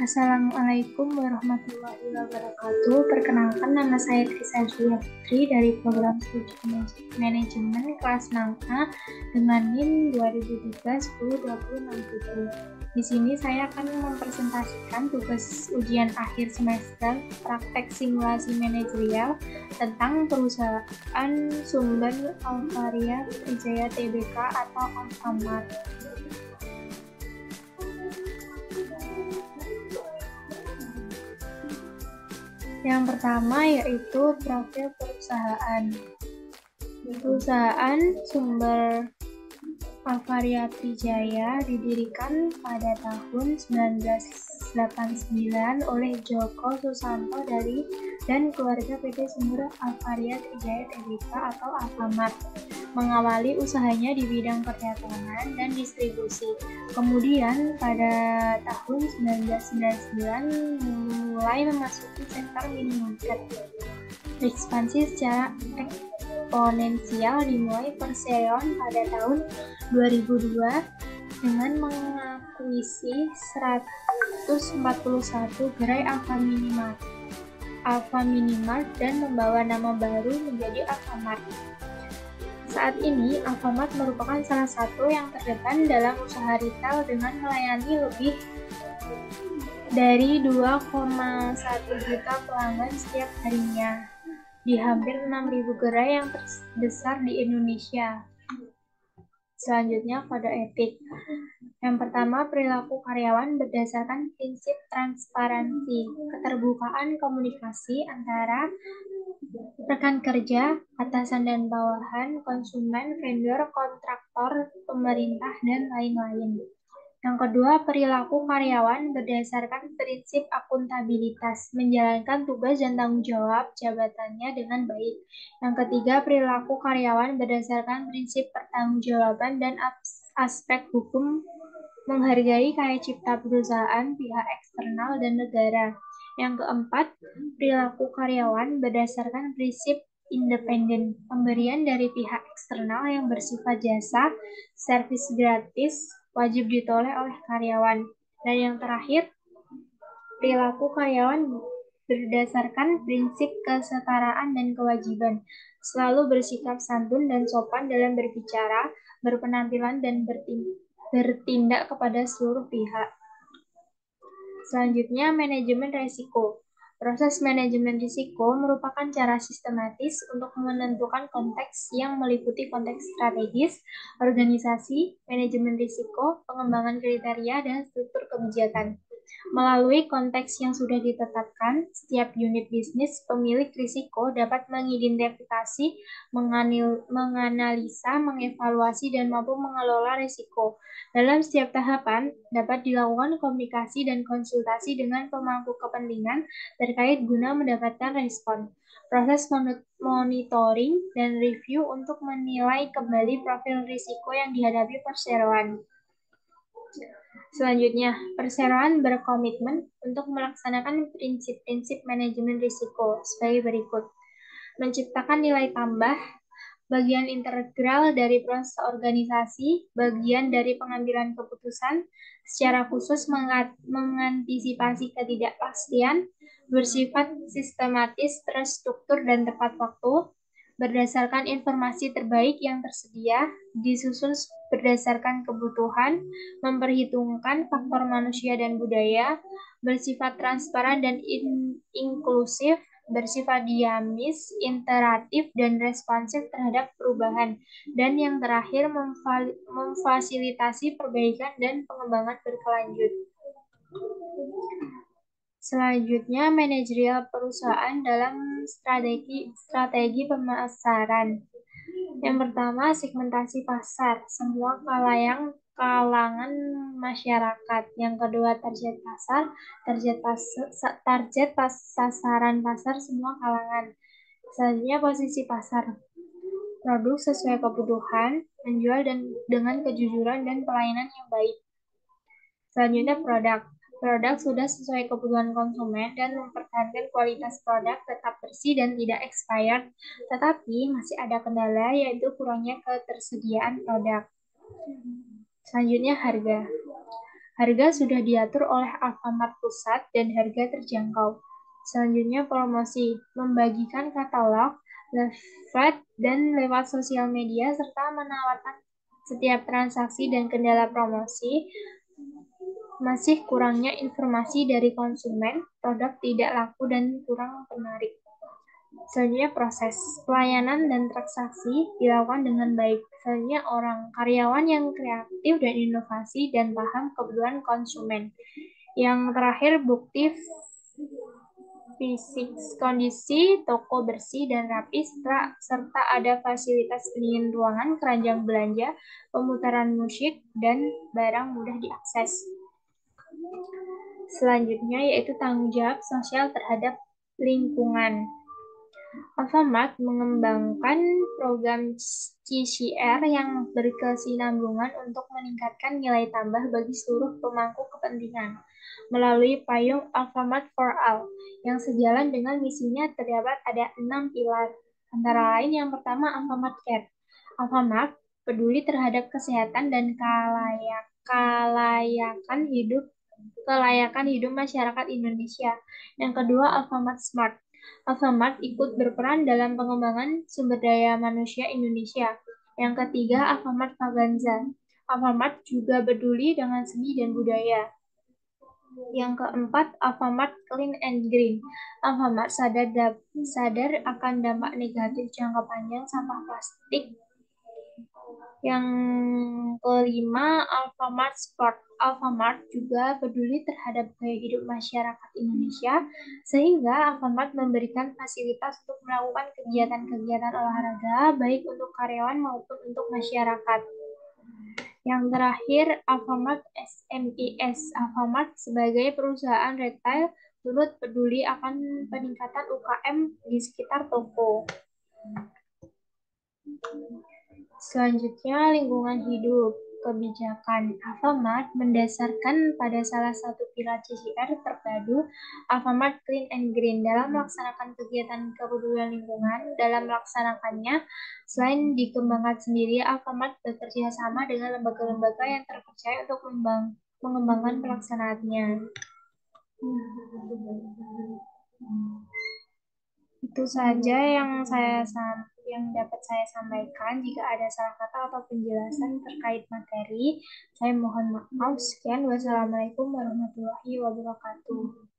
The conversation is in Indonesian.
Assalamualaikum warahmatullahi wabarakatuh. Perkenalkan, nama saya Trisa Julia Putri dari program studi manajemen kelas 6A dengan NIM 2013-10-2067. Di sini saya akan mempresentasikan tugas ujian akhir semester praktek simulasi manajerial tentang perusahaan sumber Alvaria Wijaya Tbk atau Alfamart. Yang pertama yaitu profil perusahaan. Perusahaan sumber Alvaria Wijaya didirikan pada tahun 1989 oleh Joko Susanto dan keluarga PT Sumber Alvaria Wijaya Tbk atau Alfamart. Mengawali usahanya di bidang perdagangan dan distribusi. Kemudian pada tahun 1999 mulai memasuki sektor minimarket. Ekspansi secara eksponensial dimulai Perseon pada tahun 2002 dengan mengakuisisi 141 gerai Alfamart dan membawa nama baru menjadi Alfamart. Saat ini, Alfamart merupakan salah satu yang terdepan dalam usaha retail dengan melayani lebih dari 2,1 juta pelanggan setiap harinya di hampir 6.000 gerai yang terbesar di Indonesia. Selanjutnya, kode etik. Yang pertama, perilaku karyawan berdasarkan prinsip transparansi, keterbukaan komunikasi antara rekan kerja, atasan dan bawahan, konsumen, vendor, kontraktor, pemerintah, dan lain-lain. Yang kedua, perilaku karyawan berdasarkan prinsip akuntabilitas, menjalankan tugas dan tanggung jawab jabatannya dengan baik. Yang ketiga, perilaku karyawan berdasarkan prinsip pertanggungjawaban dan aspek hukum, menghargai karya cipta perusahaan, pihak eksternal, dan negara. Yang keempat, perilaku karyawan berdasarkan prinsip independen, pemberian dari pihak eksternal yang bersifat jasa, servis gratis, wajib ditolak oleh karyawan. Dan yang terakhir, perilaku karyawan berdasarkan prinsip kesetaraan dan kewajiban, selalu bersikap santun dan sopan dalam berbicara, berpenampilan, dan bertindak kepada seluruh pihak. Selanjutnya, manajemen risiko. Proses manajemen risiko merupakan cara sistematis untuk menentukan konteks yang meliputi konteks strategis, organisasi, manajemen risiko, pengembangan kriteria, dan struktur kebijakan. Melalui konteks yang sudah ditetapkan, setiap unit bisnis pemilik risiko dapat mengidentifikasi, menganalisa, mengevaluasi, dan mampu mengelola risiko. Dalam setiap tahapan, dapat dilakukan komunikasi dan konsultasi dengan pemangku kepentingan terkait guna mendapatkan respon. Proses monitoring dan review untuk menilai kembali profil risiko yang dihadapi perseroan. Selanjutnya, perseroan berkomitmen untuk melaksanakan prinsip-prinsip manajemen risiko sebagai berikut. Menciptakan nilai tambah, bagian integral dari proses organisasi, bagian dari pengambilan keputusan, secara khusus mengantisipasi ketidakpastian, bersifat sistematis, terstruktur, dan tepat waktu, berdasarkan informasi terbaik yang tersedia, disusun berdasarkan kebutuhan, memperhitungkan faktor manusia dan budaya, bersifat transparan dan inklusif, bersifat dinamis, iteratif, dan responsif terhadap perubahan, dan yang terakhir memfasilitasi perbaikan dan pengembangan berkelanjut. Selanjutnya, manajerial perusahaan dalam strategi pemasaran. Yang pertama, segmentasi pasar, semua kalangan masyarakat. Yang kedua, target pasar, sasaran pasar semua kalangan. Selanjutnya, posisi pasar, produk sesuai kebutuhan, menjual dengan kejujuran dan pelayanan yang baik. Selanjutnya produk. Produk sudah sesuai kebutuhan konsumen dan mempertahankan kualitas produk tetap bersih dan tidak expired, tetapi masih ada kendala yaitu kurangnya ketersediaan produk. Selanjutnya harga. Harga sudah diatur oleh Alfamart Pusat dan harga terjangkau. Selanjutnya promosi, membagikan katalog, leaflet, dan lewat sosial media serta menawarkan setiap transaksi dan kendala promosi. Masih kurangnya informasi dari konsumen, produk tidak laku dan kurang menarik. Selanjutnya proses pelayanan dan transaksi dilakukan dengan baik. Selanjutnya karyawan yang kreatif dan inovasi dan paham kebutuhan konsumen. Yang terakhir bukti fisik, kondisi toko bersih dan rapi serta ada fasilitas pendingin ruangan, keranjang belanja, pemutaran musik, dan barang mudah diakses. Selanjutnya yaitu tanggung jawab sosial terhadap lingkungan. Alfamart mengembangkan program CSR yang berkesinambungan untuk meningkatkan nilai tambah bagi seluruh pemangku kepentingan. Melalui payung Alfamart for All, yang sejalan dengan misinya terdapat ada 6 pilar. Antara lain yang pertama Alfamart Care. Alfamart peduli terhadap kesehatan dan kelayakan hidup masyarakat Indonesia. Yang kedua Alfamart Smart. Alfamart ikut berperan dalam pengembangan sumber daya manusia Indonesia. Yang ketiga, Alfamart Faganza. Alfamart juga peduli dengan seni dan budaya. Yang keempat, Alfamart Clean and Green. Alfamart sadar akan dampak negatif jangka panjang sampah plastik. Yang kelima, Alfamart Sport. Alfamart juga peduli terhadap gaya hidup masyarakat Indonesia, sehingga Alfamart memberikan fasilitas untuk melakukan kegiatan-kegiatan olahraga, baik untuk karyawan maupun untuk masyarakat. Yang terakhir, Alfamart SMEs. Alfamart sebagai perusahaan retail turut peduli akan peningkatan UKM di sekitar toko. Selanjutnya, lingkungan hidup. Kebijakan Alfamart mendasarkan pada salah satu pilar CSR terpadu, Alfamart Clean and Green. Dalam melaksanakan kegiatan kepedulian lingkungan, dalam melaksanakannya, selain dikembangkan sendiri, Alfamart bekerja sama dengan lembaga-lembaga yang terpercaya untuk mengembangkan pelaksanaannya. Itu saja yang dapat saya sampaikan. Jika ada salah kata atau penjelasan terkait materi, saya mohon maaf. Sekian, wassalamualaikum warahmatullahi wabarakatuh.